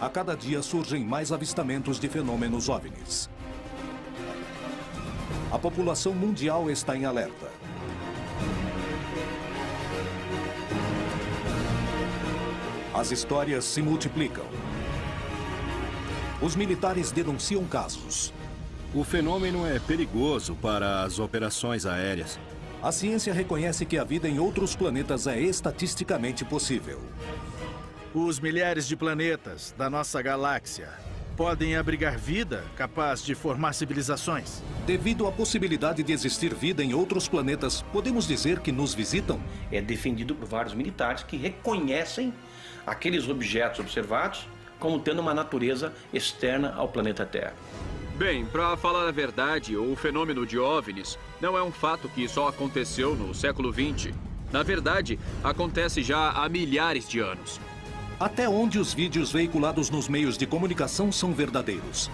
a cada dia surgem mais avistamentos de fenômenos OVNIs. A população mundial está em alerta. As histórias se multiplicam. Os militares denunciam casos. O fenômeno é perigoso para as operações aéreas. A ciência reconhece que a vida em outros planetas é estatisticamente possível. Os milhares de planetas da nossa galáxia podem abrigar vida capaz de formar civilizações. Devido à possibilidade de existir vida em outros planetas, podemos dizer que nos visitam? É defendido por vários militares que reconhecem aqueles objetos observados como tendo uma natureza externa ao planeta Terra. Bem, para falar a verdade, o fenômeno de OVNIs não é um fato que só aconteceu no século XX. Na verdade, acontece já há milhares de anos. Até onde os vídeos veiculados nos meios de comunicação são verdadeiros?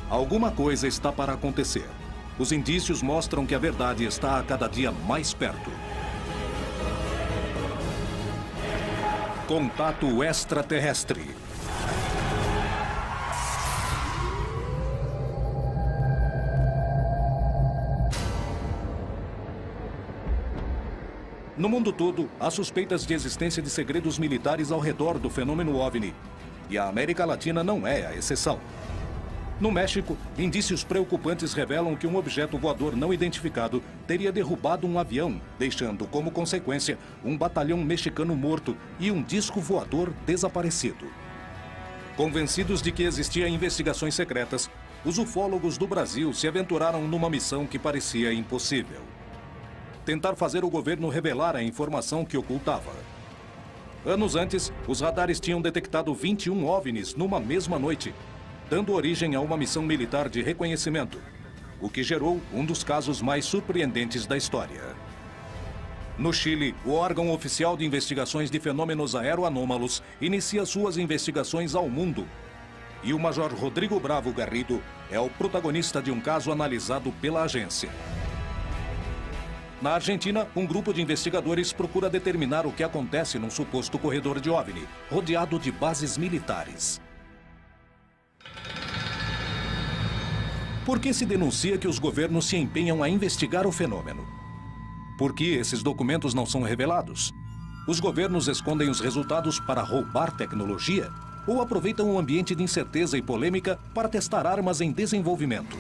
Alguma coisa está para acontecer. Os indícios mostram que a verdade está a cada dia mais perto. Contato extraterrestre. No mundo todo, há suspeitas de existência de segredos militares ao redor do fenômeno OVNI. E a América Latina não é a exceção. No México, indícios preocupantes revelam que um objeto voador não identificado teria derrubado um avião, deixando como consequência um batalhão mexicano morto e um disco voador desaparecido. Convencidos de que existiam investigações secretas, os ufólogos do Brasil se aventuraram numa missão que parecia impossível: tentar fazer o governo revelar a informação que ocultava. Anos antes, os radares tinham detectado 21 OVNIs numa mesma noite, dando origem a uma missão militar de reconhecimento, o que gerou um dos casos mais surpreendentes da história. No Chile, o órgão oficial de investigações de fenômenos aeroanômalos inicia suas investigações ao mundo. E o Major Rodrigo Bravo Garrido é o protagonista de um caso analisado pela agência. Na Argentina, um grupo de investigadores procura determinar o que acontece num suposto corredor de OVNI, rodeado de bases militares. Por que se denuncia que os governos se empenham a investigar o fenômeno? Por que esses documentos não são revelados? Os governos escondem os resultados para roubar tecnologia? Ou aproveitam um ambiente de incerteza e polêmica para testar armas em desenvolvimento?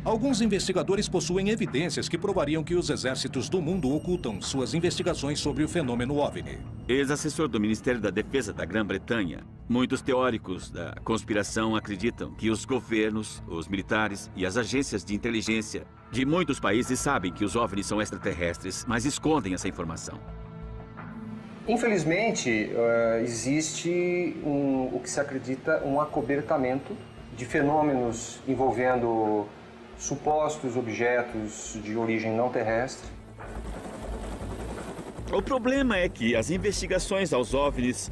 Alguns investigadores possuem evidências que provariam que os exércitos do mundo ocultam suas investigações sobre o fenômeno OVNI. Ex-assessor do Ministério da Defesa da Grã-Bretanha, muitos teóricos da conspiração acreditam que os governos, os militares e as agências de inteligência de muitos países sabem que os OVNIs são extraterrestres, mas escondem essa informação. Infelizmente, existe o que se acredita um acobertamento de fenômenos envolvendo supostos objetos de origem não terrestre. O problema é que as investigações aos OVNIs,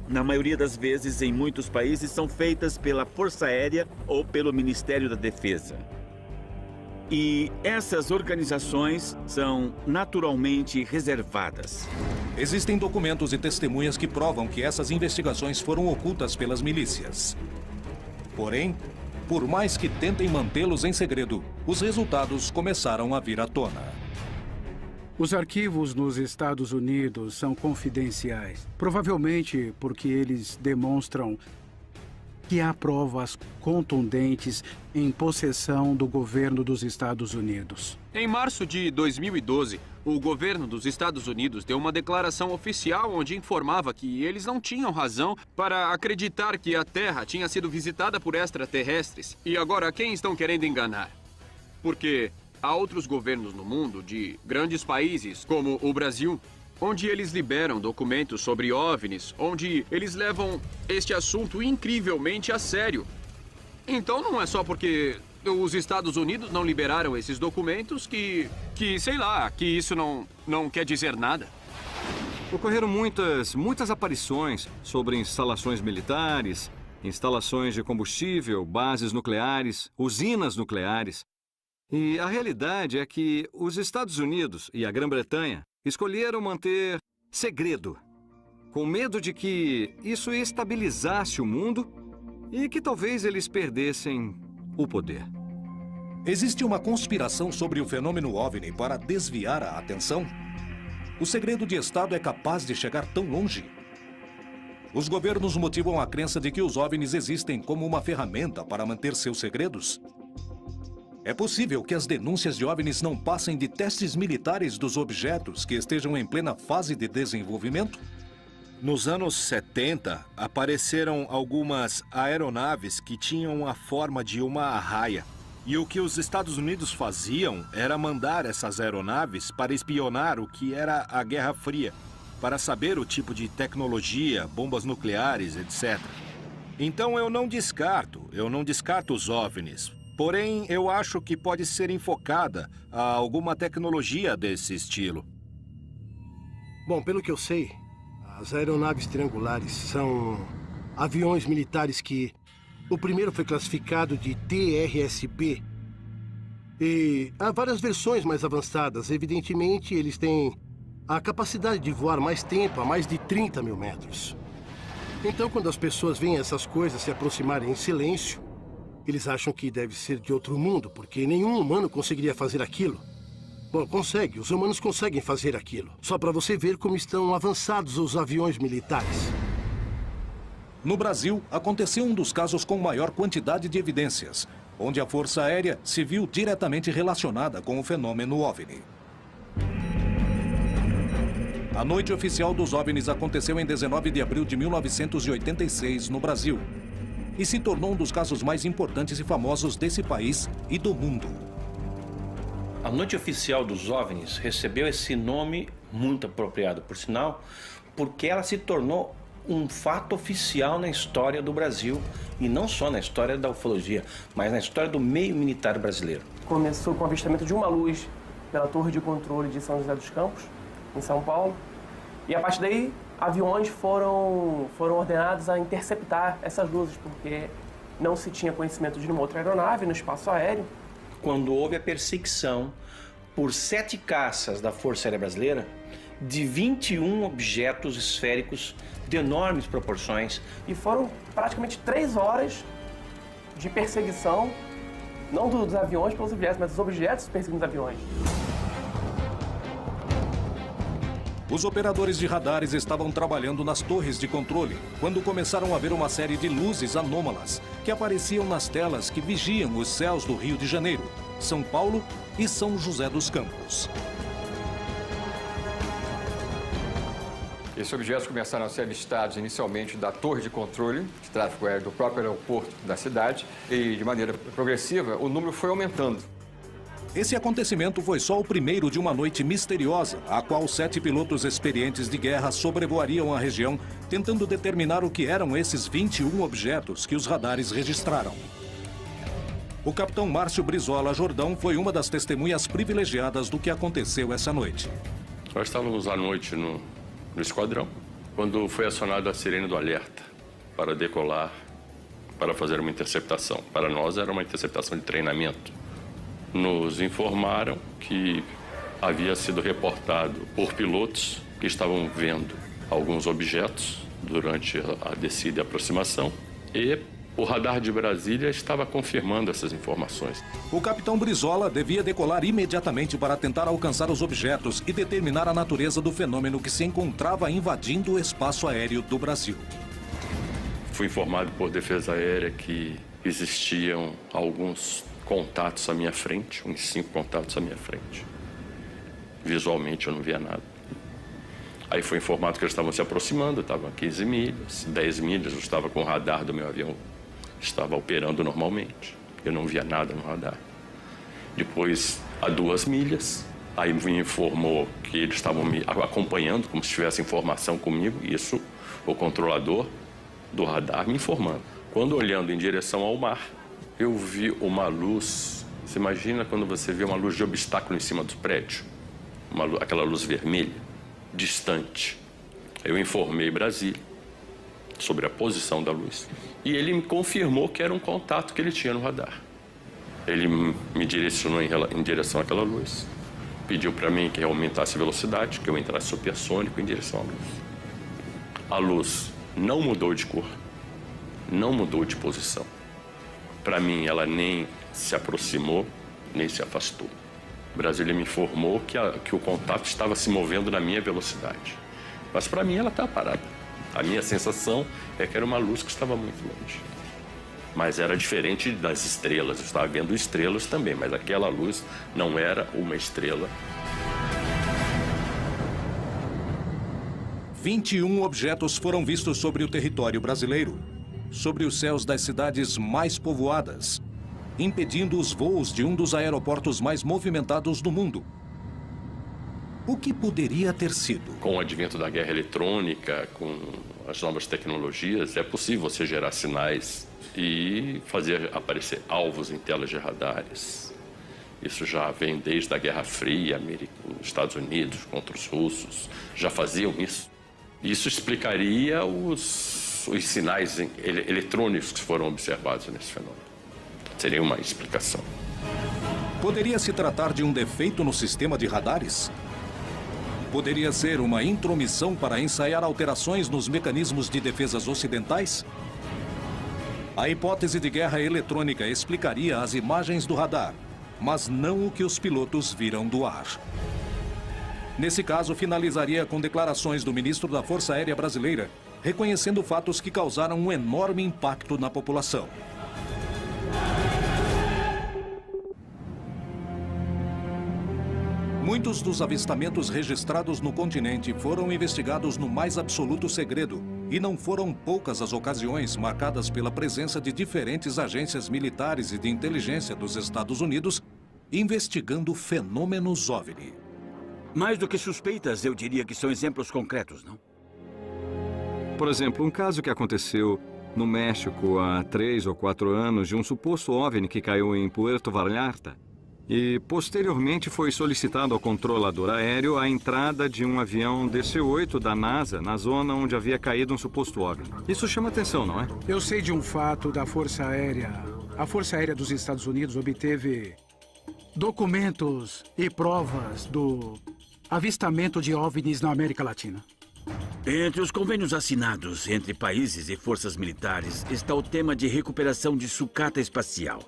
na maioria das vezes em muitos países, são feitas pela Força Aérea ou pelo Ministério da Defesa. E essas organizações são naturalmente reservadas. Existem documentos e testemunhas que provam que essas investigações foram ocultas pelas milícias. Porém, por mais que tentem mantê-los em segredo, os resultados começaram a vir à tona. Os arquivos nos Estados Unidos são confidenciais, provavelmente porque eles demonstram que há provas contundentes em possessão do governo dos Estados Unidos. Em março de 2012, o governo dos Estados Unidos deu uma declaração oficial onde informava que eles não tinham razão para acreditar que a Terra tinha sido visitada por extraterrestres. E agora, quem estão querendo enganar? Porque há outros governos no mundo, de grandes países, como o Brasil, onde eles liberam documentos sobre OVNIs, onde eles levam este assunto incrivelmente a sério. Então não é só porque os Estados Unidos não liberaram esses documentos que sei lá, que isso não quer dizer nada. Ocorreram muitas aparições sobre instalações militares, instalações de combustível, bases nucleares, usinas nucleares. E a realidade é que os Estados Unidos e a Grã-Bretanha escolheram manter segredo com medo de que isso estabilizasse o mundo e que talvez eles perdessem o poder. Existe uma conspiração sobre o fenômeno OVNI para desviar a atenção? O segredo de Estado é capaz de chegar tão longe? Os governos motivam a crença de que os OVNIs existem como uma ferramenta para manter seus segredos? É possível que as denúncias de OVNIs não passem de testes militares dos objetos que estejam em plena fase de desenvolvimento? Nos anos 70, apareceram algumas aeronaves que tinham a forma de uma arraia. E o que os Estados Unidos faziam era mandar essas aeronaves para espionar o que era a Guerra Fria, para saber o tipo de tecnologia, bombas nucleares, etc. Então eu não descarto os OVNIs. Porém, eu acho que pode ser enfocada a alguma tecnologia desse estilo. Bom, pelo que eu sei, as aeronaves triangulares são aviões militares que... O primeiro foi classificado de TRSB. E há várias versões mais avançadas. Evidentemente, eles têm a capacidade de voar mais tempo, a mais de 30 mil metros. Então, quando as pessoas veem essas coisas se aproximarem em silêncio, eles acham que deve ser de outro mundo, porque nenhum humano conseguiria fazer aquilo. Bom, consegue. Os humanos conseguem fazer aquilo. Só para você ver como estão avançados os aviões militares. No Brasil, aconteceu um dos casos com maior quantidade de evidências, onde a Força Aérea se viu diretamente relacionada com o fenômeno OVNI. A noite oficial dos OVNIs aconteceu em 19 de abril de 1986, no Brasil, e se tornou um dos casos mais importantes e famosos desse país e do mundo. A noite oficial dos OVNIs recebeu esse nome muito apropriado, por sinal, porque ela se tornou um fato oficial na história do Brasil, e não só na história da ufologia, mas na história do meio militar brasileiro. Começou com o avistamento de uma luz pela torre de controle de São José dos Campos, em São Paulo, e a partir daí aviões foram ordenados a interceptar essas luzes, porque não se tinha conhecimento de nenhuma outra aeronave no espaço aéreo. Quando houve a perseguição por 7 caças da Força Aérea Brasileira, de 21 objetos esféricos de enormes proporções. E foram praticamente 3 horas de perseguição, não dos aviões pelos objetos, mas dos objetos perseguindo os aviões. Os operadores de radares estavam trabalhando nas torres de controle, quando começaram a ver uma série de luzes anômalas que apareciam nas telas que vigiam os céus do Rio de Janeiro, São Paulo e São José dos Campos. Esses objetos começaram a ser avistados inicialmente da torre de controle de tráfego aéreo do próprio aeroporto da cidade e, de maneira progressiva, o número foi aumentando. Esse acontecimento foi só o primeiro de uma noite misteriosa, a qual 7 pilotos experientes de guerra sobrevoariam a região, tentando determinar o que eram esses 21 objetos que os radares registraram. O capitão Márcio Brizola Jordão foi uma das testemunhas privilegiadas do que aconteceu essa noite. Nós estávamos à noite no esquadrão, quando foi acionada a sirene do alerta para decolar, para fazer uma interceptação. Para nós era uma interceptação de treinamento. Nos informaram que havia sido reportado por pilotos que estavam vendo alguns objetos durante a descida e aproximação, e o radar de Brasília estava confirmando essas informações. O capitão Brizola devia decolar imediatamente para tentar alcançar os objetos e determinar a natureza do fenômeno que se encontrava invadindo o espaço aéreo do Brasil. Fui informado por Defesa Aérea que existiam alguns contatos à minha frente, uns 5 contatos à minha frente. Visualmente eu não via nada. Aí foi informado que eles estavam se aproximando, estavam a 15 milhas, 10 milhas, eu estava com o radar do meu avião, estava operando normalmente. Eu não via nada no radar. Depois, a 2 milhas, aí me informou que eles estavam me acompanhando, como se tivesse informação comigo, isso o controlador do radar me informando. Quando olhando em direção ao mar, eu vi uma luz. Você imagina quando você vê uma luz de obstáculo em cima do prédio? Aquela luz vermelha, distante. Eu informei Brasília sobre a posição da luz e ele me confirmou que era um contato que ele tinha no radar. Ele me direcionou em direção àquela luz, pediu para mim que eu aumentasse a velocidade, que eu entrasse supersônico em direção à luz. A luz não mudou de cor, não mudou de posição. Para mim, ela nem se aproximou, nem se afastou. Brasília me informou que o contato estava se movendo na minha velocidade. Mas para mim ela estava parada. A minha sensação é que era uma luz que estava muito longe. Mas era diferente das estrelas. Eu estava vendo estrelas também, mas aquela luz não era uma estrela. 21 objetos foram vistos sobre o território brasileiro, sobre os céus das cidades mais povoadas, impedindo os voos de um dos aeroportos mais movimentados do mundo. O que poderia ter sido? Com o advento da guerra eletrônica, com as novas tecnologias, é possível você gerar sinais e fazer aparecer alvos em telas de radares. Isso já vem desde a Guerra Fria, os Estados Unidos contra os russos, já faziam isso. Isso explicaria os sinais eletrônicos que foram observados nesse fenômeno. Seria uma explicação. Poderia se tratar de um defeito no sistema de radares? Poderia ser uma intromissão para ensaiar alterações nos mecanismos de defesas ocidentais? A hipótese de guerra eletrônica explicaria as imagens do radar, mas não o que os pilotos viram do ar. Nesse caso, finalizaria com declarações do ministro da Força Aérea Brasileira, reconhecendo fatos que causaram um enorme impacto na população. Muitos dos avistamentos registrados no continente foram investigados no mais absoluto segredo, e não foram poucas as ocasiões marcadas pela presença de diferentes agências militares e de inteligência dos Estados Unidos investigando fenômenos OVNI. Mais do que suspeitas, eu diria que são exemplos concretos, não? Por exemplo, um caso que aconteceu no México há 3 ou 4 anos de um suposto OVNI que caiu em Puerto Vallarta. E, posteriormente, foi solicitado ao controlador aéreo a entrada de um avião DC-8 da NASA na zona onde havia caído um suposto OVNI. Isso chama atenção, não é? Eu sei de um fato da Força Aérea. A Força Aérea dos Estados Unidos obteve documentos e provas do avistamento de OVNIs na América Latina. Entre os convênios assinados entre países e forças militares está o tema de recuperação de sucata espacial.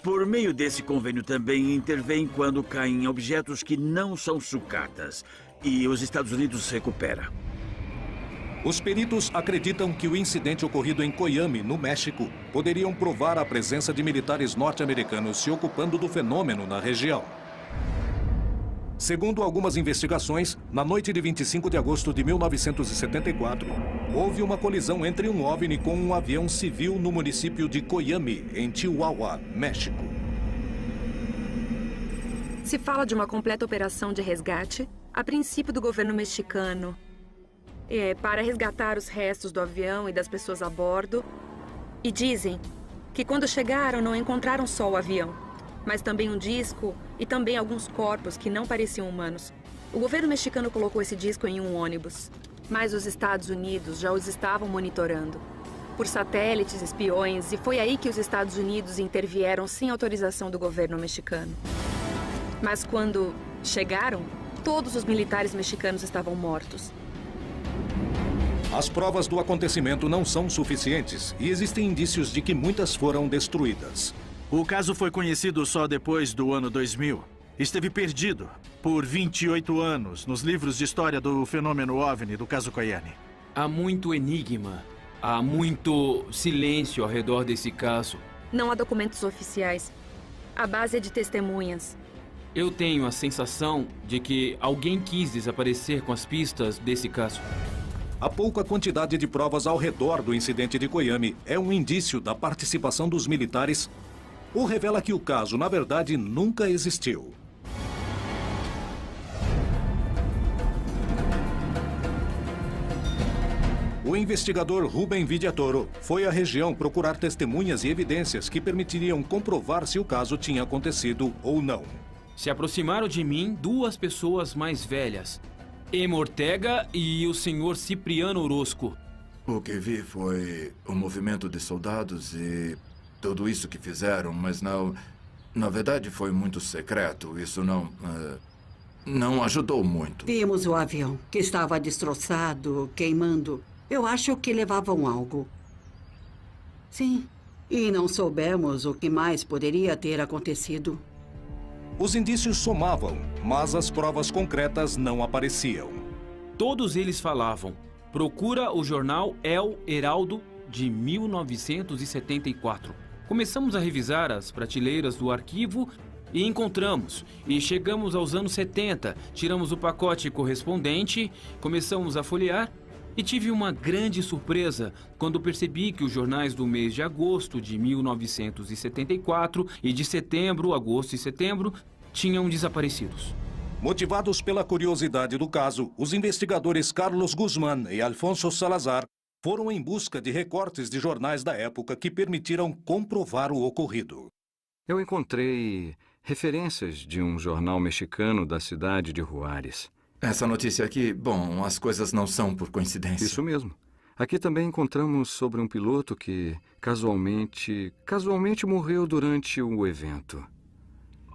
Por meio desse convênio também intervém quando caem objetos que não são sucatas. E os Estados Unidos recupera. Os peritos acreditam que o incidente ocorrido em Coyame, no México, poderiam provar a presença de militares norte-americanos se ocupando do fenômeno na região. Segundo algumas investigações, na noite de 25 de agosto de 1974, houve uma colisão entre um OVNI com um avião civil no município de Coyame, em Chihuahua, México. Se fala de uma completa operação de resgate, a princípio do governo mexicano, para resgatar os restos do avião e das pessoas a bordo. E dizem que quando chegaram não encontraram só o avião, mas também um disco e também alguns corpos que não pareciam humanos. O governo mexicano colocou esse disco em um ônibus, mas os Estados Unidos já os estavam monitorando por satélites, espiões, e foi aí que os Estados Unidos intervieram sem autorização do governo mexicano. Mas quando chegaram, todos os militares mexicanos estavam mortos. As provas do acontecimento não são suficientes e existem indícios de que muitas foram destruídas. O caso foi conhecido só depois do ano 2000. Esteve perdido por 28 anos nos livros de história do fenômeno OVNI do caso Coyame. Há muito enigma, há muito silêncio ao redor desse caso. Não há documentos oficiais. A base é de testemunhas. Eu tenho a sensação de que alguém quis desaparecer com as pistas desse caso. A pouca quantidade de provas ao redor do incidente de Coyame é um indício da participação dos militares ou revela que o caso, na verdade, nunca existiu. O investigador Rubem Vidiatoro foi à região procurar testemunhas e evidências que permitiriam comprovar se o caso tinha acontecido ou não. Se aproximaram de mim 2 pessoas mais velhas, Ema Ortega e o senhor Cipriano Orozco. O que vi foi o movimento de soldados e tudo isso que fizeram, mas não... Na verdade, foi muito secreto. Isso não ajudou muito. Vimos o avião, que estava destroçado, queimando. Eu acho que levavam algo. Sim. E não soubemos o que mais poderia ter acontecido. Os indícios somavam, mas as provas concretas não apareciam. Todos eles falavam: procura o jornal El Heraldo de 1974. Começamos a revisar as prateleiras do arquivo e encontramos. E chegamos aos anos 70, tiramos o pacote correspondente, começamos a folhear e tive uma grande surpresa quando percebi que os jornais do mês de agosto de 1974 e de setembro, agosto e setembro, tinham desaparecidos. Motivados pela curiosidade do caso, os investigadores Carlos Guzmán e Alfonso Salazar foram em busca de recortes de jornais da época que permitiram comprovar o ocorrido. Eu encontrei referências de um jornal mexicano da cidade de Juárez. Essa notícia aqui, bom, as coisas não são por coincidência. Isso mesmo. Aqui também encontramos sobre um piloto que casualmente morreu durante o evento.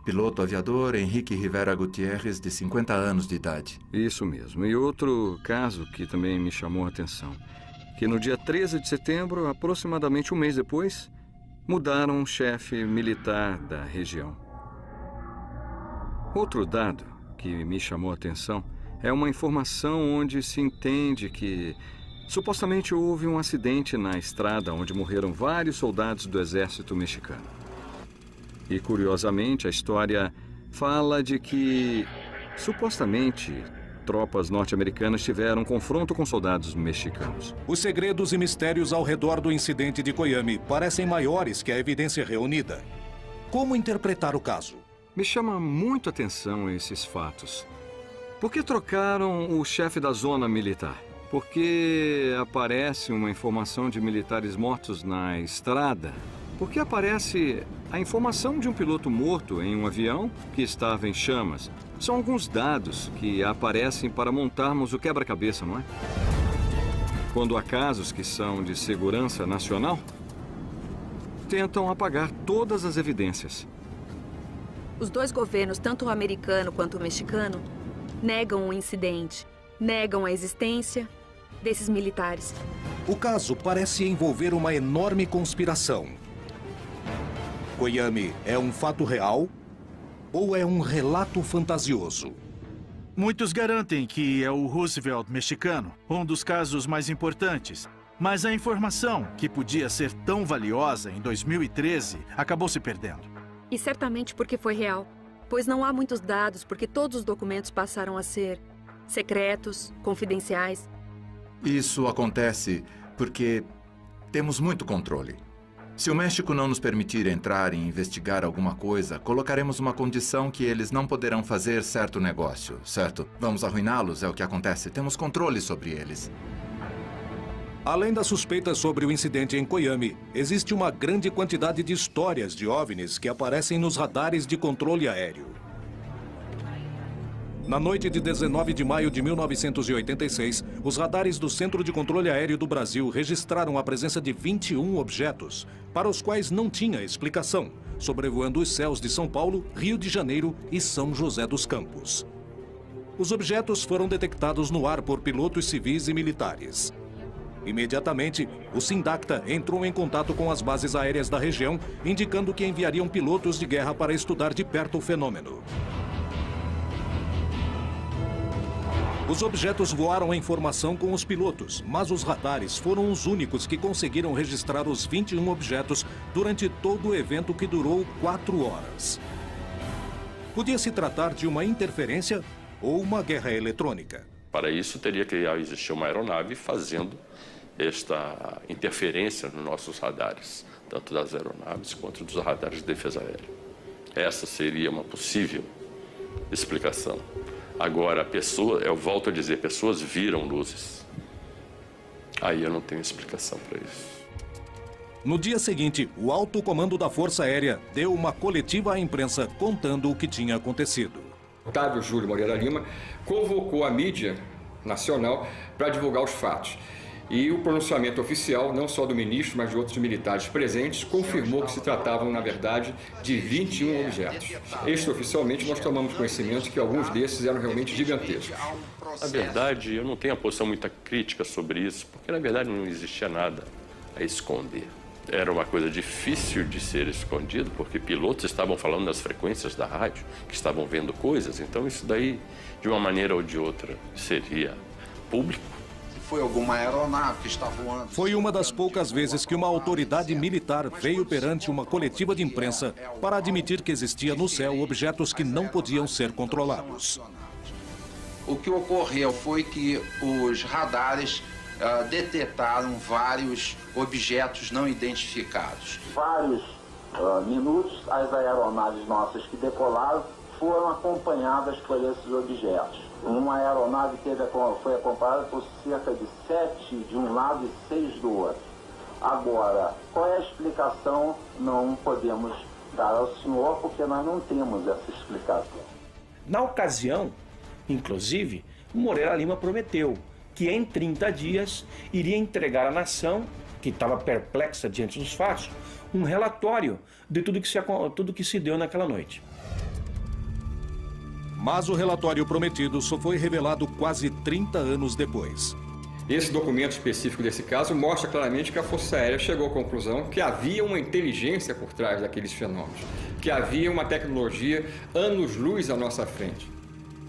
Piloto aviador Henrique Rivera Gutierrez, de 50 anos de idade. Isso mesmo. E outro caso que também me chamou a atenção, que no dia 13 de setembro, aproximadamente um mês depois, mudaram um chefe militar da região. Outro dado que me chamou a atenção é uma informação onde se entende que supostamente houve um acidente na estrada onde morreram vários soldados do exército mexicano. E, curiosamente, a história fala de que, supostamente, tropas norte-americanas tiveram um confronto com soldados mexicanos. Os segredos e mistérios ao redor do incidente de Coyame parecem maiores que a evidência reunida. Como interpretar o caso? Me chama muito a atenção esses fatos. Por que trocaram o chefe da zona militar? Por que aparece uma informação de militares mortos na estrada? Por que aparece a informação de um piloto morto em um avião que estava em chamas? São alguns dados que aparecem para montarmos o quebra-cabeça, não é? Quando há casos que são de segurança nacional, tentam apagar todas as evidências. Os dois governos, tanto o americano quanto o mexicano, negam o incidente, negam a existência desses militares. O caso parece envolver uma enorme conspiração. Coyame é um fato real ou é um relato fantasioso? Muitos garantem que é o Roosevelt mexicano, um dos casos mais importantes. Mas a informação, que podia ser tão valiosa em 2013, acabou se perdendo. E certamente porque foi real, pois não há muitos dados porque todos os documentos passaram a ser secretos, confidenciais. Isso acontece porque temos muito controle. Se o México não nos permitir entrar e investigar alguma coisa, colocaremos uma condição que eles não poderão fazer certo negócio, certo? Vamos arruiná-los, é o que acontece. Temos controle sobre eles. Além das suspeitas sobre o incidente em Coyame, existe uma grande quantidade de histórias de OVNIs que aparecem nos radares de controle aéreo. Na noite de 19 de maio de 1986, os radares do Centro de Controle Aéreo do Brasil registraram a presença de 21 objetos, para os quais não tinha explicação, sobrevoando os céus de São Paulo, Rio de Janeiro e São José dos Campos. Os objetos foram detectados no ar por pilotos civis e militares. Imediatamente, o Sindacta entrou em contato com as bases aéreas da região, indicando que enviariam pilotos de guerra para estudar de perto o fenômeno. Os objetos voaram em formação com os pilotos, mas os radares foram os únicos que conseguiram registrar os 21 objetos durante todo o evento, que durou 4 horas. Podia se tratar de uma interferência ou uma guerra eletrônica. Para isso, teria que existir uma aeronave fazendo esta interferência nos nossos radares, tanto das aeronaves quanto dos radares de defesa aérea. Essa seria uma possível explicação. Agora, eu volto a dizer, pessoas viram luzes. Aí eu não tenho explicação para isso. No dia seguinte, o alto comando da Força Aérea deu uma coletiva à imprensa contando o que tinha acontecido. Otávio Júlio Moreira Lima convocou a mídia nacional para divulgar os fatos. E o pronunciamento oficial, não só do ministro, mas de outros militares presentes, confirmou que se tratavam, na verdade, de 21 objetos. Extraoficialmente, nós tomamos conhecimento que alguns desses eram realmente gigantescos. Na verdade, eu não tenho uma posição muito crítica sobre isso, porque, na verdade, não existia nada a esconder. Era uma coisa difícil de ser escondido, porque pilotos estavam falando nas frequências da rádio, que estavam vendo coisas, então isso daí, de uma maneira ou de outra, seria público. Foi alguma aeronave que está voando. Foi uma das poucas vezes que uma autoridade militar veio perante uma coletiva de imprensa para admitir que existia no céu objetos que não podiam ser controlados. O que ocorreu foi que os radares detectaram vários objetos não identificados. Vários minutos, as aeronaves nossas que decolaram foram acompanhadas por esses objetos. Uma aeronave foi acompanhada por cerca de 7 de um lado e 6 do outro. Agora, qual é a explicação? Não podemos dar ao senhor, porque nós não temos essa explicação. Na ocasião, inclusive, o Moreira Lima prometeu que em 30 dias iria entregar à nação, que estava perplexa diante dos fatos, um relatório de tudo que se deu naquela noite. Mas o relatório prometido só foi revelado quase 30 anos depois. Esse documento específico desse caso mostra claramente que a Força Aérea chegou à conclusão que havia uma inteligência por trás daqueles fenômenos, que havia uma tecnologia anos-luz à nossa frente.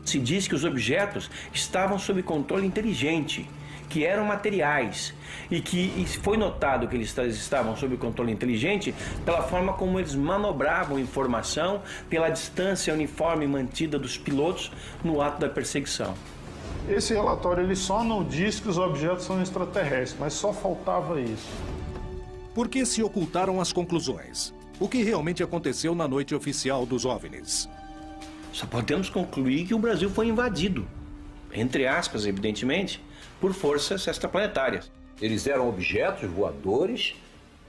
Se diz que os objetos estavam sob controle inteligente, que eram materiais, e que foi notado que eles estavam sob controle inteligente pela forma como eles manobravam informação, pela distância uniforme mantida dos pilotos no ato da perseguição. Esse relatório ele só não diz que os objetos são extraterrestres, mas só faltava isso. Por que se ocultaram as conclusões? O que realmente aconteceu na noite oficial dos OVNIs? Só podemos concluir que o Brasil foi invadido, entre aspas, evidentemente, por forças extraplanetárias. Eles eram objetos voadores,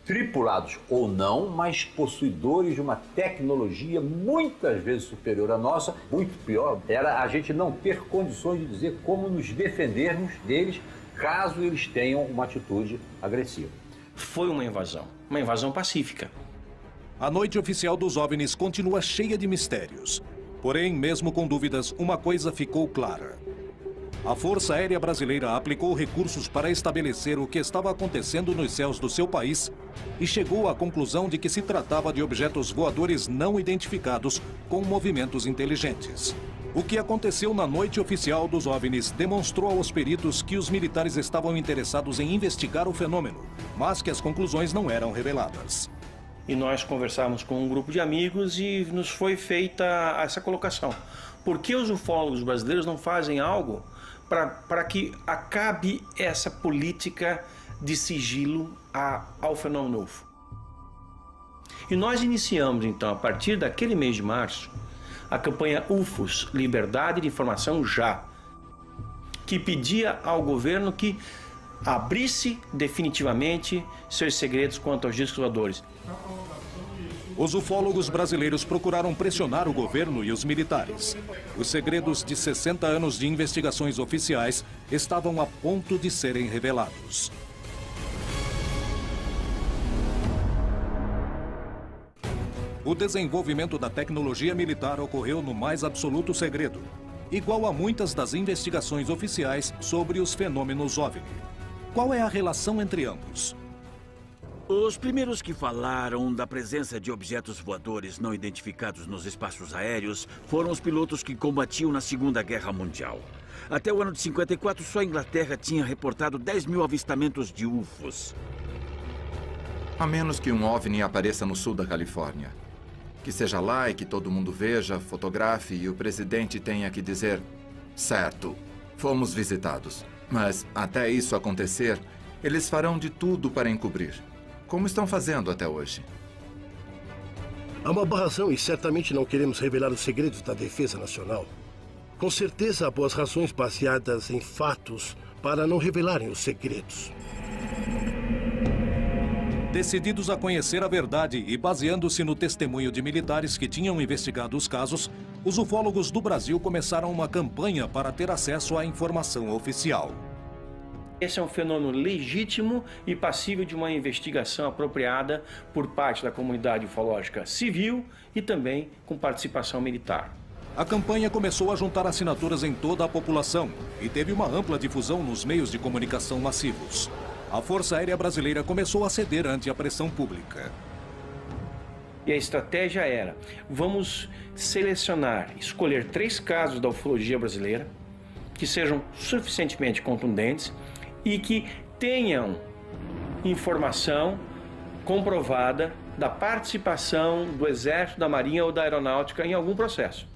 tripulados ou não, mas possuidores de uma tecnologia muitas vezes superior à nossa. Muito pior era a gente não ter condições de dizer como nos defendermos deles, caso eles tenham uma atitude agressiva. Foi uma invasão pacífica. A noite oficial dos OVNIs continua cheia de mistérios. Porém, mesmo com dúvidas, uma coisa ficou clara. A Força Aérea Brasileira aplicou recursos para estabelecer o que estava acontecendo nos céus do seu país e chegou à conclusão de que se tratava de objetos voadores não identificados com movimentos inteligentes. O que aconteceu na noite oficial dos OVNIs demonstrou aos peritos que os militares estavam interessados em investigar o fenômeno, mas que as conclusões não eram reveladas. E nós conversamos com um grupo de amigos e nos foi feita essa colocação. Por que os ufólogos brasileiros não fazem algo para que acabe essa política de sigilo ao fenômeno UFO? E nós iniciamos, então, a partir daquele mês de março, a campanha UFOS, Liberdade de Informação Já, que pedia ao governo que abrisse definitivamente seus segredos quanto aos discos voadores. Os ufólogos brasileiros procuraram pressionar o governo e os militares. Os segredos de 60 anos de investigações oficiais estavam a ponto de serem revelados. O desenvolvimento da tecnologia militar ocorreu no mais absoluto segredo, igual a muitas das investigações oficiais sobre os fenômenos OVNI. Qual é a relação entre ambos? Os primeiros que falaram da presença de objetos voadores não identificados nos espaços aéreos foram os pilotos que combatiam na Segunda Guerra Mundial. Até o ano de 54, só a Inglaterra tinha reportado 10 mil avistamentos de UFOs. A menos que um OVNI apareça no sul da Califórnia. Que seja lá e que todo mundo veja, fotografe e o presidente tenha que dizer: certo, fomos visitados. Mas até isso acontecer, eles farão de tudo para encobrir. Como estão fazendo até hoje? Há uma boa razão e certamente não queremos revelar os segredos da defesa nacional. Com certeza há boas razões baseadas em fatos para não revelarem os segredos. Decididos a conhecer a verdade e baseando-se no testemunho de militares que tinham investigado os casos, os ufólogos do Brasil começaram uma campanha para ter acesso à informação oficial. Esse é um fenômeno legítimo e passível de uma investigação apropriada por parte da comunidade ufológica civil e também com participação militar. A campanha começou a juntar assinaturas em toda a população e teve uma ampla difusão nos meios de comunicação massivos. A Força Aérea Brasileira começou a ceder ante a pressão pública. E a estratégia era, vamos selecionar, escolher 3 casos da ufologia brasileira que sejam suficientemente contundentes e que tenham informação comprovada da participação do Exército, da Marinha ou da Aeronáutica em algum processo.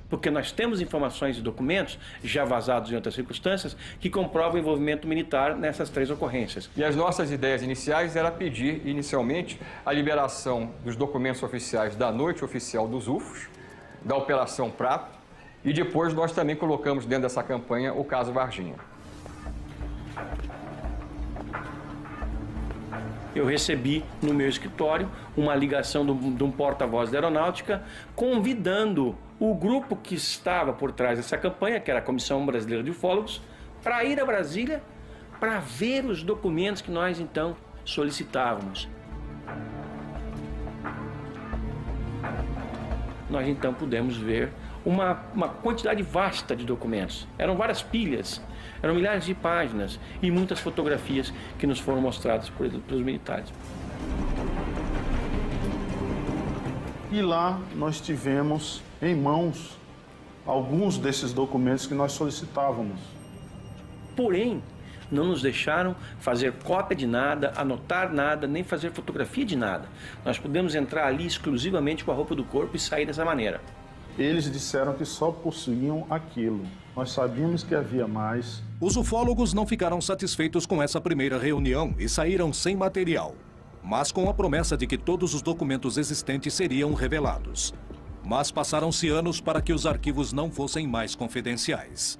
Porque nós temos informações e documentos, já vazados em outras circunstâncias, que comprovam o envolvimento militar nessas 3 ocorrências. E as nossas ideias iniciais era pedir, inicialmente, a liberação dos documentos oficiais da Noite Oficial dos UFOs, da Operação Prato, e depois nós também colocamos dentro dessa campanha o caso Varginha. Eu recebi no meu escritório uma ligação de um porta-voz da Aeronáutica convidando o grupo que estava por trás dessa campanha, que era a Comissão Brasileira de Ufólogos, para ir a Brasília para ver os documentos que nós então solicitávamos. Nós então pudemos ver uma quantidade vasta de documentos. Eram várias pilhas, eram milhares de páginas e muitas fotografias que nos foram mostradas pelos militares. E lá nós tivemos em mãos alguns desses documentos que nós solicitávamos. Porém, não nos deixaram fazer cópia de nada, anotar nada, nem fazer fotografia de nada. Nós pudemos entrar ali exclusivamente com a roupa do corpo e sair dessa maneira. Eles disseram que só possuíam aquilo. Nós sabíamos que havia mais. Os ufólogos não ficaram satisfeitos com essa primeira reunião e saíram sem material, mas com a promessa de que todos os documentos existentes seriam revelados. Mas passaram-se anos para que os arquivos não fossem mais confidenciais.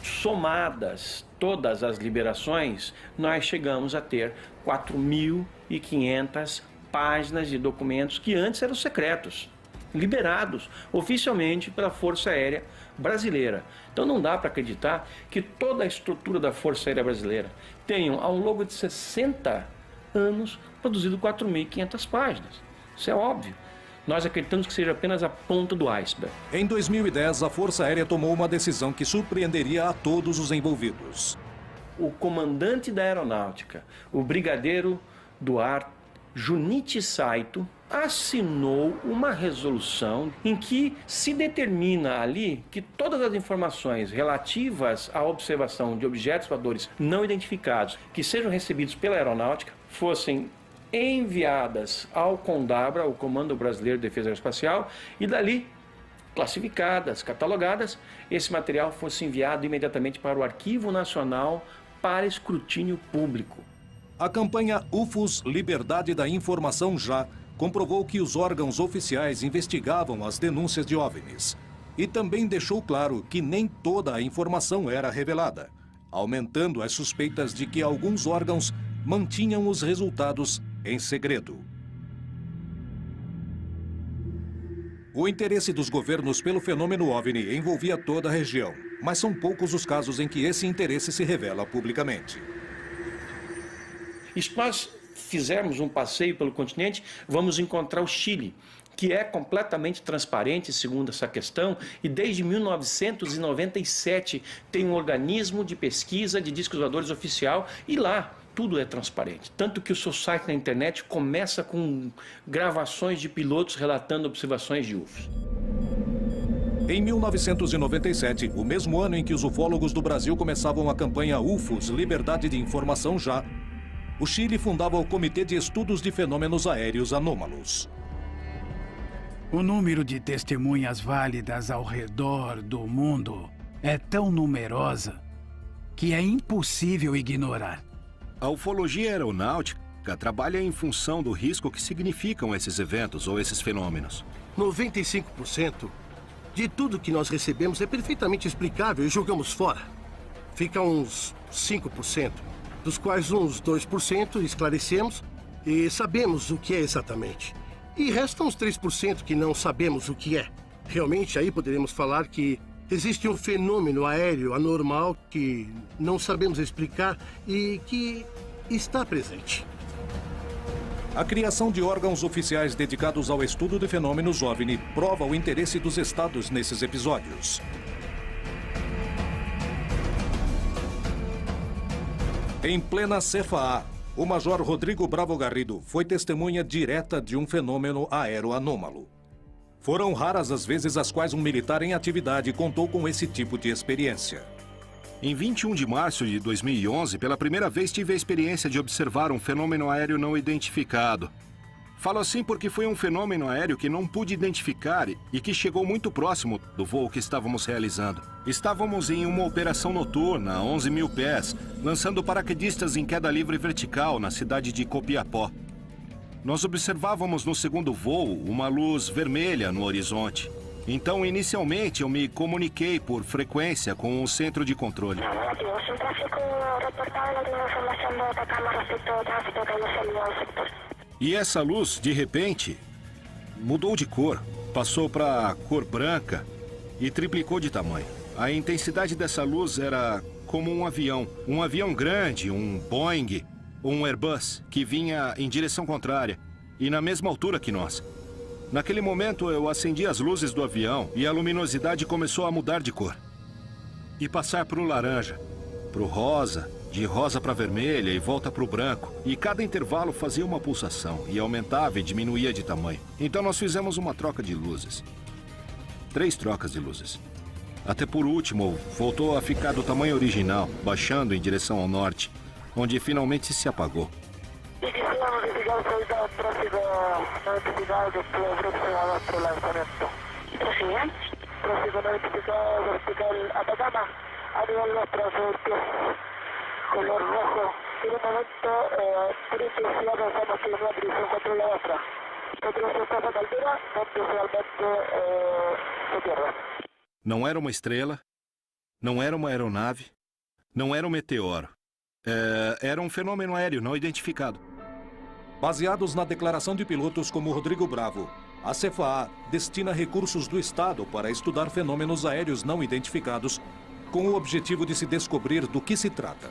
Somadas todas as liberações, nós chegamos a ter 4.500 páginas de documentos que antes eram secretos, liberados oficialmente pela Força Aérea Brasileira. Então não dá para acreditar que toda a estrutura da Força Aérea Brasileira tenha, ao longo de 60 anos, produzido 4.500 páginas. Isso é óbvio. Nós acreditamos que seja apenas a ponta do iceberg. Em 2010, a Força Aérea tomou uma decisão que surpreenderia a todos os envolvidos. O comandante da Aeronáutica, o brigadeiro do ar Junichi Saito, assinou uma resolução em que se determina ali que todas as informações relativas à observação de objetos voadores não identificados que sejam recebidos pela Aeronáutica fossem enviadas ao CONDABRA, o Comando Brasileiro de Defesa Aeroespacial, e dali, classificadas, catalogadas, esse material fosse enviado imediatamente para o Arquivo Nacional para escrutínio público. A campanha UFOS Liberdade da Informação Já comprovou que os órgãos oficiais investigavam as denúncias de OVNIs e também deixou claro que nem toda a informação era revelada, aumentando as suspeitas de que alguns órgãos mantinham os resultados em segredo. O interesse dos governos pelo fenômeno OVNI envolvia toda a região, mas são poucos os casos em que esse interesse se revela publicamente. E se nós fizermos um passeio pelo continente, vamos encontrar o Chile, que é completamente transparente, segundo essa questão, e desde 1997 tem um organismo de pesquisa de discos voadores oficial, e lá tudo é transparente. Tanto que o seu site na internet começa com gravações de pilotos relatando observações de UFOs. Em 1997, o mesmo ano em que os ufólogos do Brasil começavam a campanha UFOS Liberdade de Informação Já, o Chile fundava o Comitê de Estudos de Fenômenos Aéreos Anômalos. O número de testemunhas válidas ao redor do mundo é tão numerosa que é impossível ignorar. A ufologia aeronáutica trabalha em função do risco que significam esses eventos ou esses fenômenos. 95% de tudo que nós recebemos é perfeitamente explicável e jogamos fora. Fica uns 5%, dos quais uns 2% esclarecemos e sabemos o que é exatamente. E restam uns 3% que não sabemos o que é. Realmente, aí poderíamos falar que existe um fenômeno aéreo anormal que não sabemos explicar e que está presente. A criação de órgãos oficiais dedicados ao estudo de fenômenos OVNI prova o interesse dos estados nesses episódios. Em plena CFA, o Major Rodrigo Bravo Garrido foi testemunha direta de um fenômeno aéreo anômalo. Foram raras as vezes as quais um militar em atividade contou com esse tipo de experiência. Em 21 de março de 2011, pela primeira vez tive a experiência de observar um fenômeno aéreo não identificado. Falo assim porque foi um fenômeno aéreo que não pude identificar e que chegou muito próximo do voo que estávamos realizando. Estávamos em uma operação noturna a 11 mil pés, lançando paraquedistas em queda livre vertical na cidade de Copiapó. Nós observávamos no segundo voo uma luz vermelha no horizonte. Então, inicialmente, eu me comuniquei por frequência com o centro de controle. E essa luz, de repente, mudou de cor. Passou para cor branca e triplicou de tamanho. A intensidade dessa luz era como um avião grande, um Boeing ou um Airbus, que vinha em direção contrária e na mesma altura que nós. Naquele momento, eu acendi as luzes do avião e a luminosidade começou a mudar de cor. E passar para o laranja, para o rosa, de rosa para vermelha e volta para o branco. E cada intervalo fazia uma pulsação e aumentava e diminuía de tamanho. Então nós fizemos uma troca de luzes. 3 trocas de luzes. Até por último, voltou a ficar do tamanho original, baixando em direção ao norte, onde finalmente se apagou. Color rojo. En un momento, triple C avanzamos que una dirección controlada atrás. Nosotros estamos a altura, donde realmente se pierde. Não era uma estrela, não era uma aeronave, não era um meteoro. Era um fenômeno aéreo não identificado. Baseados na declaração de pilotos como Rodrigo Bravo, a CFA destina recursos do Estado para estudar fenômenos aéreos não identificados, com o objetivo de se descobrir do que se trata.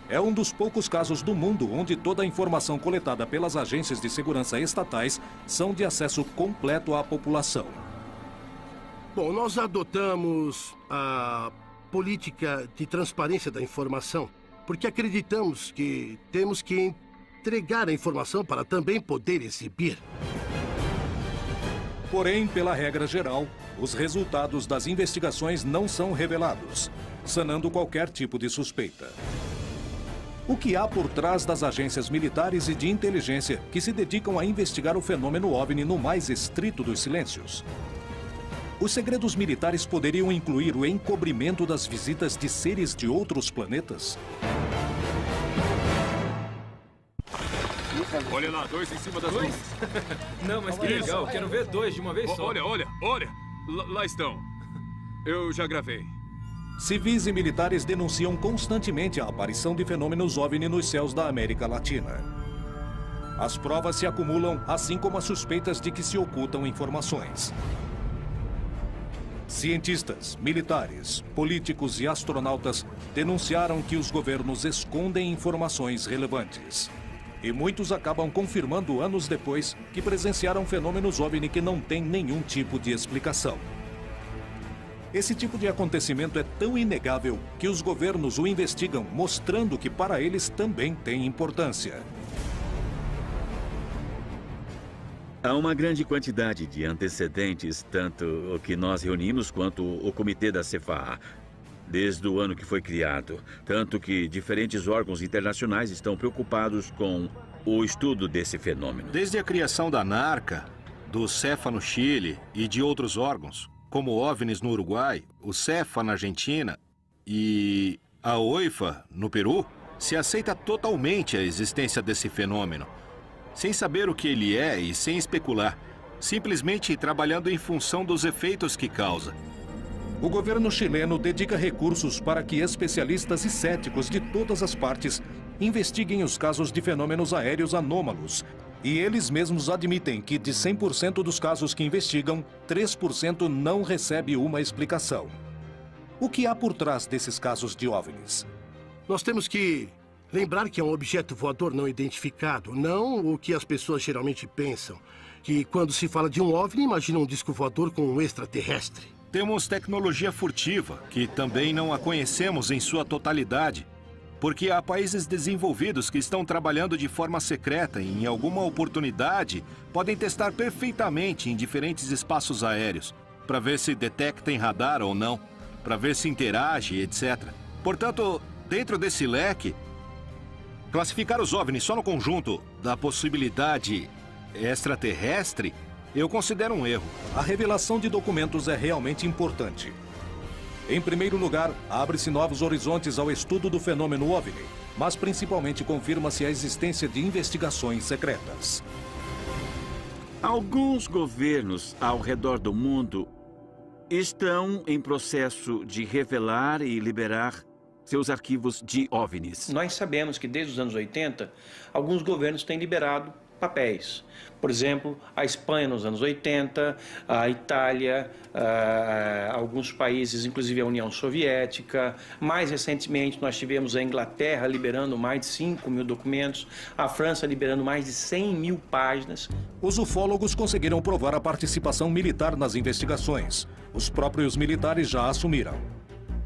É um dos poucos casos do mundo onde toda a informação coletada pelas agências de segurança estatais são de acesso completo à população. Bom, nós adotamos a política de transparência da informação porque acreditamos que temos que entregar a informação para também poder exibir. Porém, pela regra geral, os resultados das investigações não são revelados, sanando qualquer tipo de suspeita. O que há por trás das agências militares e de inteligência que se dedicam a investigar o fenômeno OVNI no mais estrito dos silêncios? Os segredos militares poderiam incluir o encobrimento das visitas de seres de outros planetas? Olha lá, 2 em cima das nuvens. Não, mas que legal, quero ver 2 de uma vez só. Olha. Lá estão. Eu já gravei. Civis e militares denunciam constantemente a aparição de fenômenos OVNI nos céus da América Latina. As provas se acumulam, assim como as suspeitas de que se ocultam informações. Cientistas, militares, políticos e astronautas denunciaram que os governos escondem informações relevantes. E muitos acabam confirmando anos depois que presenciaram fenômenos OVNI que não têm nenhum tipo de explicação. Esse tipo de acontecimento é tão inegável que os governos o investigam, mostrando que para eles também tem importância. Há uma grande quantidade de antecedentes, tanto o que nós reunimos quanto o comitê da CFA, desde o ano que foi criado. Tanto que diferentes órgãos internacionais estão preocupados com o estudo desse fenômeno. Desde a criação da NARCA, do CEFA no Chile e de outros órgãos, como o OVNIs no Uruguai, o CEFA na Argentina e a OIFA no Peru, se aceita totalmente a existência desse fenômeno, sem saber o que ele é e sem especular, simplesmente trabalhando em função dos efeitos que causa. O governo chileno dedica recursos para que especialistas e céticos de todas as partes investiguem os casos de fenômenos aéreos anômalos E eles mesmos admitem que de 100% dos casos que investigam, 3% não recebe uma explicação. O que há por trás desses casos de OVNIs? Nós temos que lembrar que é um objeto voador não identificado, não o que as pessoas geralmente pensam. Que quando se fala de um OVNI, imagina um disco voador com um extraterrestre. Temos tecnologia furtiva, que também não a conhecemos em sua totalidade, porque há países desenvolvidos que estão trabalhando de forma secreta e, em alguma oportunidade, podem testar perfeitamente em diferentes espaços aéreos, para ver se detecta em radar ou não, para ver se interage, etc. Portanto, dentro desse leque, classificar os OVNIs só no conjunto da possibilidade extraterrestre, eu considero um erro. A revelação de documentos é realmente importante. Em primeiro lugar, abre-se novos horizontes ao estudo do fenômeno OVNI, mas principalmente confirma-se a existência de investigações secretas. Alguns governos ao redor do mundo estão em processo de revelar e liberar seus arquivos de OVNIs. Nós sabemos que desde os anos 80, alguns governos têm liberado papéis. Por exemplo, a Espanha nos anos 80, a Itália, alguns países, inclusive a União Soviética. Mais recentemente, nós tivemos a Inglaterra liberando mais de 5 mil documentos, a França liberando mais de 100 mil páginas. Os ufólogos conseguiram provar a participação militar nas investigações. Os próprios militares já assumiram.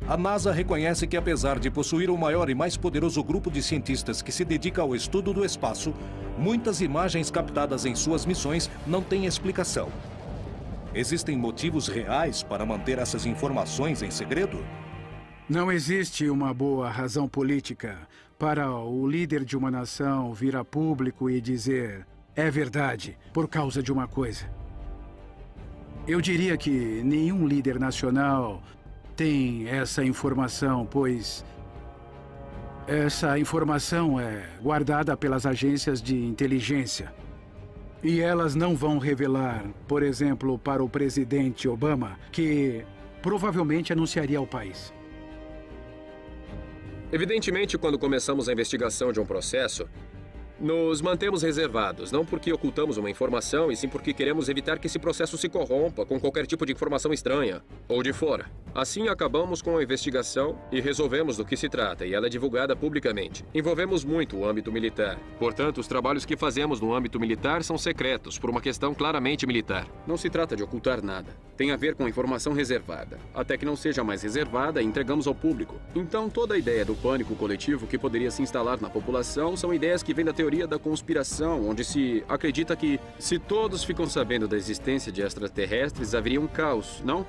A NASA reconhece que, apesar de possuir o maior e mais poderoso grupo de cientistas que se dedica ao estudo do espaço, muitas imagens captadas em suas missões não têm explicação. Existem motivos reais para manter essas informações em segredo? Não existe uma boa razão política para o líder de uma nação vir a público e dizer é verdade por causa de uma coisa. Eu diria que nenhum líder nacional tem essa informação, pois essa informação é guardada pelas agências de inteligência. E elas não vão revelar, por exemplo, para o presidente Obama, que provavelmente anunciaria ao país. Evidentemente, quando começamos a investigação de um processo, nos mantemos reservados, não porque ocultamos uma informação, e sim porque queremos evitar que esse processo se corrompa com qualquer tipo de informação estranha ou de fora. Assim, acabamos com a investigação e resolvemos do que se trata, e ela é divulgada publicamente. Envolvemos muito o âmbito militar. Portanto, os trabalhos que fazemos no âmbito militar são secretos, por uma questão claramente militar. Não se trata de ocultar nada. Tem a ver com informação reservada. Até que não seja mais reservada, entregamos ao público. Então, toda a ideia do pânico coletivo que poderia se instalar na população são ideias que vêm da teoria da conspiração, onde se acredita que, se todos ficam sabendo da existência de extraterrestres, haveria um caos, não?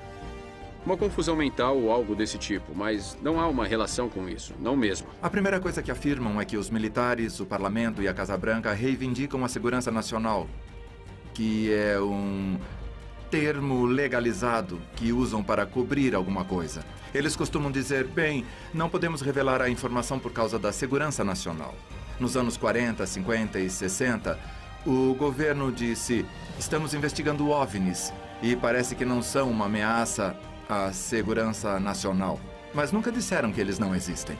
Uma confusão mental ou algo desse tipo, mas não há uma relação com isso, não mesmo. A primeira coisa que afirmam é que os militares, o Parlamento e a Casa Branca reivindicam a segurança nacional, que é um termo legalizado que usam para cobrir alguma coisa. Eles costumam dizer, bem, não podemos revelar a informação por causa da segurança nacional. Nos anos 40, 50 e 60, o governo disse, estamos investigando OVNIs e parece que não são uma ameaça à segurança nacional. Mas nunca disseram que eles não existem.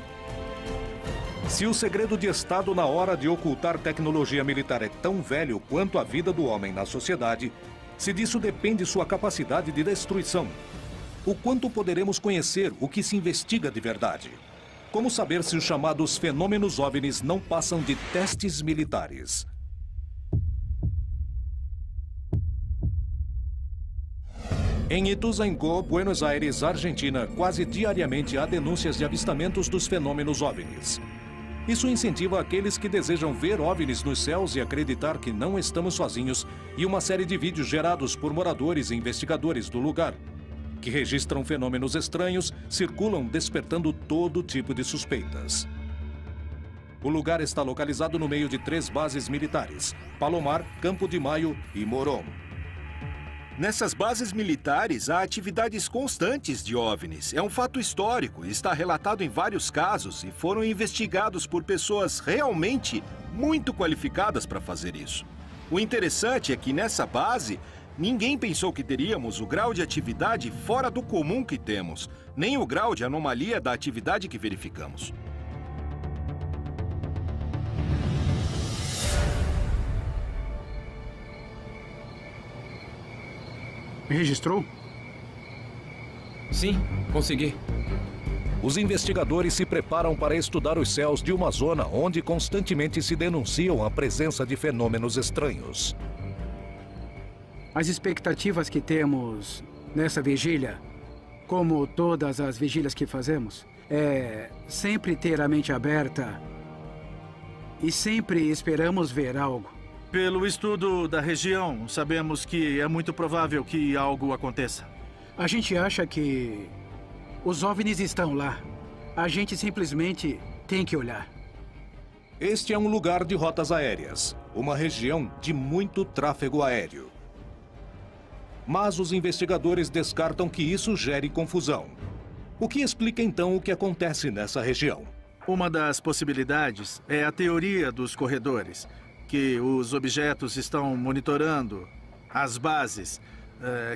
Se o segredo de Estado na hora de ocultar tecnologia militar é tão velho quanto a vida do homem na sociedade, se disso depende sua capacidade de destruição, o quanto poderemos conhecer o que se investiga de verdade? Como saber se os chamados fenômenos OVNIs não passam de testes militares? Em Ituzaingó, Buenos Aires, Argentina, quase diariamente há denúncias de avistamentos dos fenômenos OVNIs. Isso incentiva aqueles que desejam ver OVNIs nos céus e acreditar que não estamos sozinhos, e uma série de vídeos gerados por moradores e investigadores do lugar, que registram fenômenos estranhos, circulam despertando todo tipo de suspeitas. O lugar está localizado no meio de 3 bases militares: Palomar, Campo de Maio e Morón. Nessas bases militares, há atividades constantes de OVNIs. É um fato histórico, está relatado em vários casos e foram investigados por pessoas realmente muito qualificadas para fazer isso. O interessante é que nessa base, ninguém pensou que teríamos o grau de atividade fora do comum que temos, nem o grau de anomalia da atividade que verificamos. Registrou? Sim, consegui. Os investigadores se preparam para estudar os céus de uma zona onde constantemente se denunciam a presença de fenômenos estranhos. As expectativas que temos nessa vigília, como todas as vigílias que fazemos, é sempre ter a mente aberta e sempre esperamos ver algo. Pelo estudo da região, sabemos que é muito provável que algo aconteça. A gente acha que os OVNIs estão lá. A gente simplesmente tem que olhar. Este é um lugar de rotas aéreas, uma região de muito tráfego aéreo. Mas os investigadores descartam que isso gere confusão. O que explica então o que acontece nessa região? Uma das possibilidades é a teoria dos corredores, que os objetos estão monitorando as bases,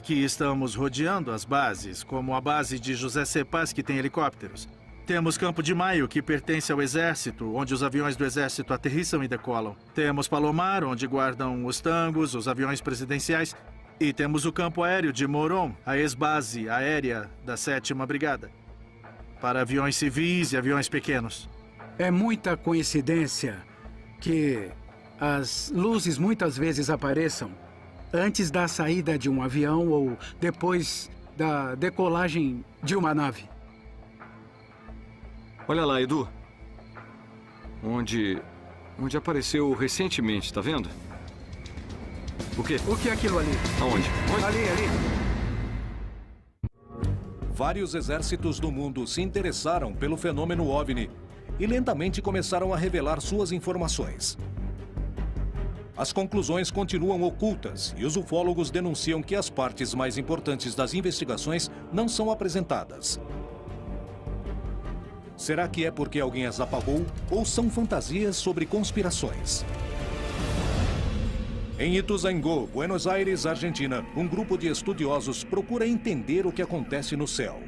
que estamos rodeando as bases, como a base de José C. Paz, que tem helicópteros. Temos Campo de Maio, que pertence ao Exército, onde os aviões do Exército aterrissam e decolam. Temos Palomar, onde guardam os tangos, os aviões presidenciais. E temos o campo aéreo de Moron, a ex-base aérea da 7ª Brigada, para aviões civis e aviões pequenos. É muita coincidência que as luzes muitas vezes apareçam antes da saída de um avião ou depois da decolagem de uma nave. Olha lá, Edu. Onde apareceu recentemente, tá vendo? O quê? O que é aquilo ali? Aonde? Ali. Vários exércitos do mundo se interessaram pelo fenômeno OVNI e lentamente começaram a revelar suas informações. As conclusões continuam ocultas e os ufólogos denunciam que as partes mais importantes das investigações não são apresentadas. Será que é porque alguém as apagou ou são fantasias sobre conspirações? Em Ituzaingó, Buenos Aires, Argentina, um grupo de estudiosos procura entender o que acontece no céu.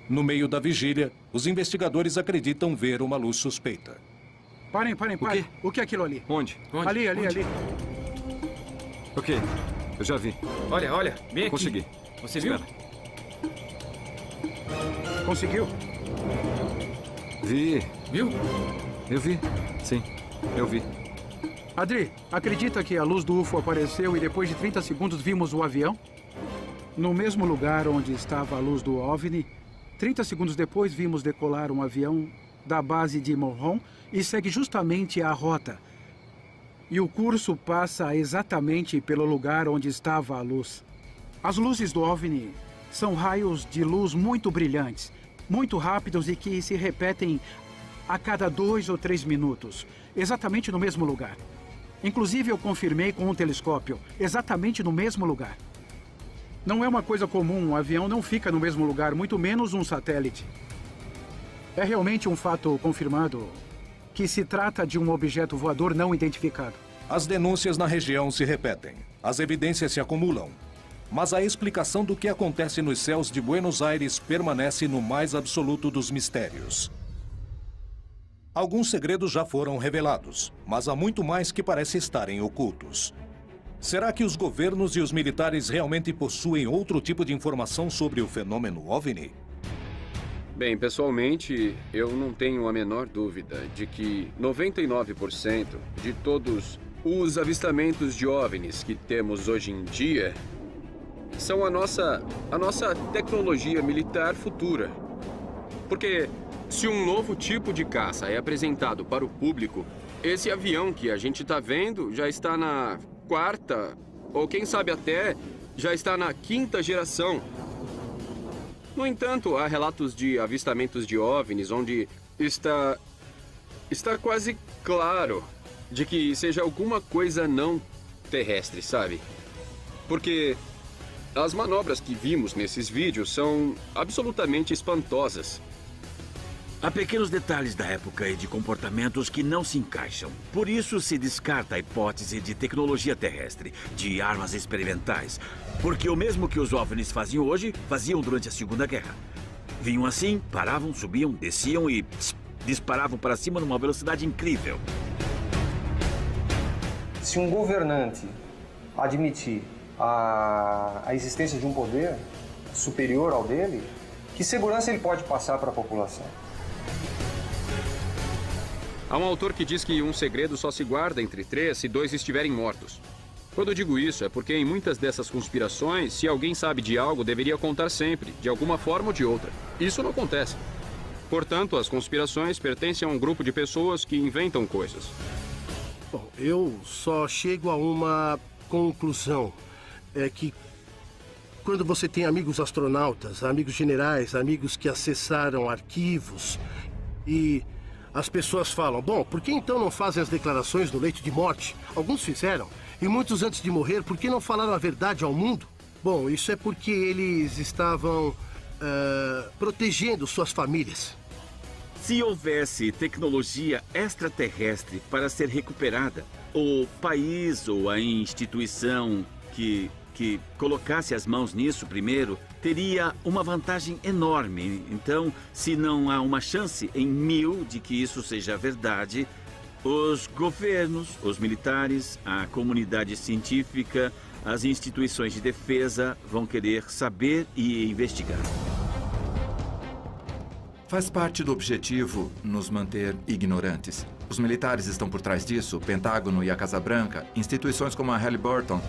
No meio da vigília, os investigadores acreditam ver uma luz suspeita. Parem. O que é aquilo ali? Onde? Ali. Ok, eu já vi. Olha, bem aqui. Consegui. Você viu? Conseguiu? Vi. Viu? Eu vi. Sim, eu vi. Adri, acredita que a luz do UFO apareceu e depois de 30 segundos vimos o avião? No mesmo lugar onde estava a luz do OVNI, 30 segundos depois vimos decolar um avião da base de Moron e segue justamente a rota. E o curso passa exatamente pelo lugar onde estava a luz. As luzes do OVNI são raios de luz muito brilhantes, muito rápidos e que se repetem a cada 2 ou 3 minutos, exatamente no mesmo lugar. Inclusive, eu confirmei com um telescópio, exatamente no mesmo lugar. Não é uma coisa comum, um avião não fica no mesmo lugar, muito menos um satélite. É realmente um fato confirmado que se trata de um objeto voador não identificado. As denúncias na região se repetem, as evidências se acumulam, mas a explicação do que acontece nos céus de Buenos Aires permanece no mais absoluto dos mistérios. Alguns segredos já foram revelados, mas há muito mais que parece estarem ocultos. Será que os governos e os militares realmente possuem outro tipo de informação sobre o fenômeno OVNI? Bem, pessoalmente, eu não tenho a menor dúvida de que 99% de todos os avistamentos de OVNIs que temos hoje em dia são a nossa tecnologia militar futura. Porque se um novo tipo de caça é apresentado para o público, esse avião que a gente está vendo já está na 4ª, ou quem sabe até já está na 5ª geração. No entanto, há relatos de avistamentos de OVNIs onde está quase claro de que seja alguma coisa não terrestre, sabe? Porque as manobras que vimos nesses vídeos são absolutamente espantosas. Há pequenos detalhes da época e de comportamentos que não se encaixam. Por isso se descarta a hipótese de tecnologia terrestre, de armas experimentais. Porque o mesmo que os OVNIs faziam hoje, faziam durante a Segunda Guerra. Vinham assim, paravam, subiam, desciam e disparavam para cima numa velocidade incrível. Se um governante admitir a existência de um poder superior ao dele, que segurança ele pode passar para a população? Há um autor que diz que um segredo só se guarda entre 3 se 2 estiverem mortos. Quando eu digo isso, é porque em muitas dessas conspirações, se alguém sabe de algo, deveria contar sempre, de alguma forma ou de outra. Isso não acontece. Portanto, as conspirações pertencem a um grupo de pessoas que inventam coisas. Bom, eu só chego a uma conclusão. É que quando você tem amigos astronautas, amigos generais, amigos que acessaram arquivos e as pessoas falam, bom, por que então não fazem as declarações no leito de morte? Alguns fizeram. E muitos antes de morrer, por que não falaram a verdade ao mundo? Bom, isso é porque eles estavam protegendo suas famílias. Se houvesse tecnologia extraterrestre para ser recuperada, o país ou a instituição que colocasse as mãos nisso primeiro teria uma vantagem enorme. Então, se não há uma chance em 1000 de que isso seja verdade, os governos, os militares, a comunidade científica, as instituições de defesa vão querer saber e investigar. Faz parte do objetivo nos manter ignorantes. Os militares estão por trás disso, o Pentágono e a Casa Branca, instituições como a Halliburton,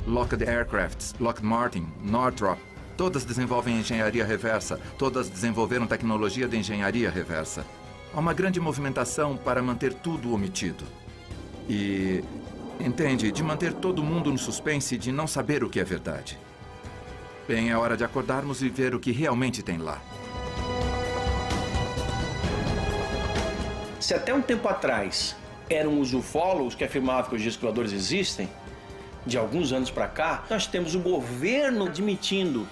Lockheed Aircraft, Lockheed Martin, Northrop, todas desenvolvem engenharia reversa, todas desenvolveram tecnologia de engenharia reversa. Há uma grande movimentação para manter tudo omitido. E, entende, de manter todo mundo no suspense de não saber o que é verdade. Bem, é hora de acordarmos e ver o que realmente tem lá. Se até um tempo atrás eram os ufólogos que afirmavam que os discos voadores existem, de alguns anos para cá, nós temos o governo admitindo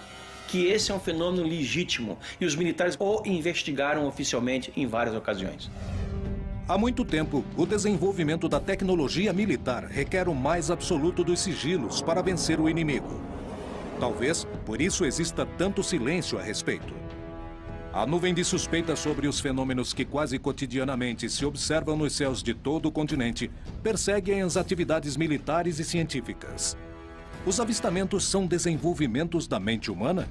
que esse é um fenômeno legítimo e os militares o investigaram oficialmente em várias ocasiões. Há muito tempo, o desenvolvimento da tecnologia militar requer o mais absoluto dos sigilos para vencer o inimigo. Talvez por isso exista tanto silêncio a respeito. A nuvem de suspeitas sobre os fenômenos que quase cotidianamente se observam nos céus de todo o continente perseguem as atividades militares e científicas. Os avistamentos são desenvolvimentos da mente humana?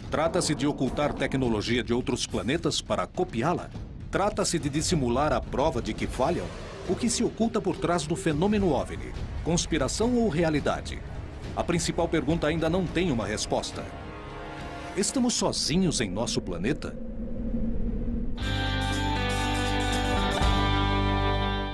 Trata-se de ocultar tecnologia de outros planetas para copiá-la? Trata-se de dissimular a prova de que falham? O que se oculta por trás do fenômeno OVNI? Conspiração ou realidade? A principal pergunta ainda não tem uma resposta. Estamos sozinhos em nosso planeta?